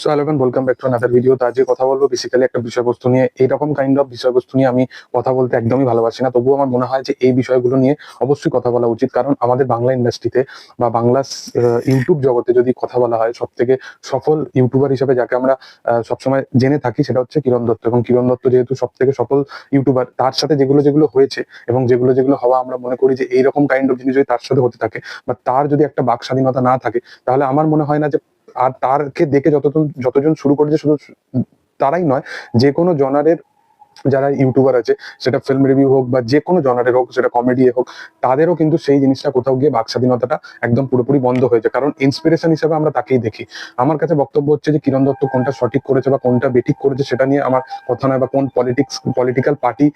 So hello everyone, welcome back to another video. তো আজকে কথা বলবো বেসিক্যালি একটা বিষয়বস্তু নিয়ে। এইরকম কাইন্ড অফ বিষয়বস্তু নিয়ে আমি কথা বলতে একদমই ভালোবাসি না, তবুও আমার মনে হয় যে এই বিষয়গুলো নিয়ে অবশ্যই কথা বলা উচিত। কারণ আমাদের বাংলা ইন্ডাস্ট্রিতে বা বাংলা ইউটিউব জগতে যদি কথা বলা হয়, সব থেকে সফল ইউটিউবার হিসেবে যাকে আমরা সবসময় জেনে থাকি সেটা হচ্ছে কিরণ দত্ত। এবং কিরণ দত্ত যেহেতু সব থেকে সফল ইউটিউবার, তার সাথে যেগুলো যেগুলো হয়েছে এবং যেগুলো যেগুলো হওয়া, আমরা মনে করি যে এইরকম কাইন্ড অফ জিনিস যদি তার সাথে হতে থাকে বা তার যদি একটা বাক স্বাধীনতা না থাকে, তাহলে আমার মনে হয় না যে, আর তারকে দেখে যতজন শুরু করেছে, শুধু তারাই নয়, যে কোনো জনারের যারা ইউটিউবার আছে, সেটা ফিল্ম রিভিউ হোক বা যে কোনো জনারের হোক, সেটা কমেডি হোক, তাদেরও কিন্তু সেই জিনিসটা কোথাও গিয়ে বাক স্বাধীনতাটা একদম পুরোপুরি বন্ধ হয়েছে। কারণ ইন্সপিরেশন হিসেবে আমরা তাকেই দেখি। আমার কাছে বক্তব্য হচ্ছে যে কিরণ দত্ত কোনটা সঠিক করেছে বা কোনটা বেঠিক করেছে সেটা নিয়ে আমার কথা নয়, বা কোন পলিটিক্যাল পার্টি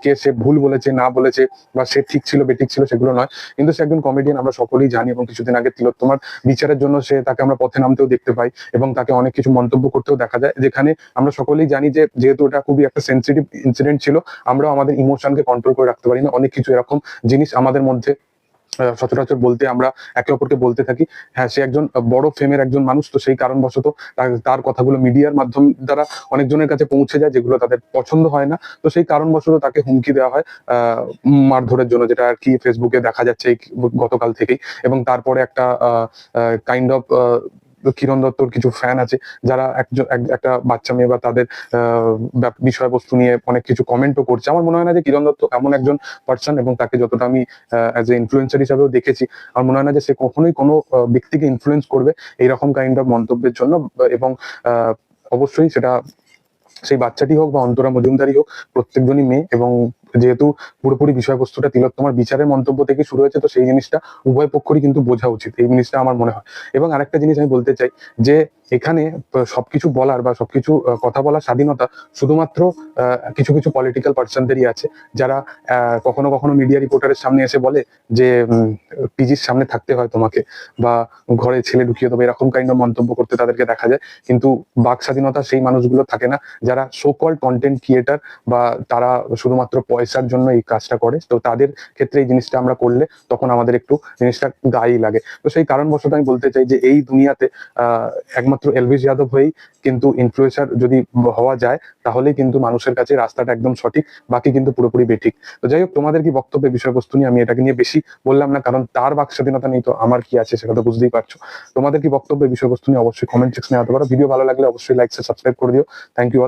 কে সে ভুল বলেছে না বলেছে বা সে ঠিক ছিল বেঠিক ছিল সেগুলো নয়। কিন্তু সে একজন কমেডিয়ান, আমরা সকলেই জানি। এবং কিছুদিন আগে তিলোত্তমার বিচারের জন্য তাকে আমরা পথে নামতেও দেখতে পাই এবং তাকে অনেক কিছু মন্তব্য করতেও দেখা যায়, যেখানে আমরা সকলেই জানি যে যেহেতু এটা খুবই একটা সেন্সিটিভ ইনসিডেন্ট ছিল, আমরাও আমাদের ইমোশনকে কন্ট্রোল করে রাখতে পারি না। অনেক কিছু এরকম জিনিস আমাদের মধ্যে সচরাচর বলতে আমরা একে অপরকে বলতে থাকি। হ্যাঁ, সে একজন বড় ফেমের একজন মানুষ, তো সেই কারণবশত তার কথাগুলো মিডিয়ার মাধ্যম দ্বারা অনেকজনের কাছে পৌঁছে যায়, যেগুলো তাদের পছন্দ হয় না। তো সেই কারণবশত তাকে হুমকি দেওয়া হয় মারধরের জন্য, যেটা আর কি ফেসবুকে দেখা যাচ্ছে গতকাল থেকেই। এবং তারপরে একটা কাইন্ড অফ কিরণ দত্তর কিছু ফ্যান আছে যারা একটা বাচ্চা মেয়ে বা তাদের বিষয়বস্তু নিয়ে অনেক কিছু কমেন্টও করছে। আমার মনে হয় না যে কিরণ দত্ত এমন একজন পার্সন, এবং তাকে যতটা আমি অ্যাজ এ ইনফ্লুয়েন্সার হিসাবেও দেখেছি, আমার মনে হয় না যে সে কখনোই কোনো ব্যক্তিকে ইনফ্লুয়েন্স করবে এইরকম কাইন্ড অফ মন্তব্যের জন্য। এবং অবশ্যই সেটা সেই বাচ্চাটি হোক বা অন্তরা মজুমদারই হোক, প্রত্যেকজনই মেয়ে। এবং যেহেতু পুরোপুরি বিষয়বস্তুটা তিলোত্তমার বিচারের মন্তব্য থেকে শুরু হয়েছে, তো সেই জিনিসটা উভয় পক্ষরই কিন্তু বোঝা উচিত, এই জিনিসটা আমার মনে হয়। এবং আরেকটা জিনিস আমি বলতে চাই যে এখানে সবকিছু বলার বা সবকিছু কথা বলার স্বাধীনতা শুধুমাত্র কিছু কিছু পলিটিক্যাল পার্সনদেরই আছে, যারা কখনো কখনো মিডিয়া রিপোর্টারের সামনে এসে বলে যে পিজির সামনে থাকতে হয় তোমাকে, বা ঘরে ছেলে ঢুকিয়ে দেবে, এরকম কাইন্ড অফ মন্তব্য করতে তাদেরকে দেখা যায়। কিন্তু বাক স্বাধীনতা সেই মানুষগুলো থাকে না, যারা সো কল্ড কন্টেন্ট ক্রিয়েটার বা তারা শুধুমাত্র পয়সার জন্য এই কাজটা করে। তো তাদের ক্ষেত্রে এই জিনিসটা আমরা করলে তখন আমাদের একটু জিনিসটা গায়ে লাগে। তো সেই কারণবশত আমি বলতে চাই যে এই দুনিয়াতে একমাত্র এলভিস যাদব হয়েই কিন্তু ইনফ্লুয়েন্সার যদি হওয়া যায়, তাহলেই কিন্তু মানুষের কাছে রাস্তাটা একদম সঠিক, বাকি কিন্তু পুরোপুরি বেঠিক। তো যাই হোক, তোমাদের কি বক্তব্য বিষয়বস্তু নিয়ে? আমি এটাকে নিয়ে বেশি বললাম না, কারণ তার বাক স্বাধীনতা নেই, তো আমার কি আছে সেটা তো বুঝতেই পারছো। তোমাদের কি বক্তব্য বিষয়বস্তু নিয়ে অবশ্যই কমেন্ট সেকশনে আনতে পারো। ভিডিও ভালো লাগলে অবশ্যই লাইক সাবস্ক্রাইব করে দিও। Thank you all.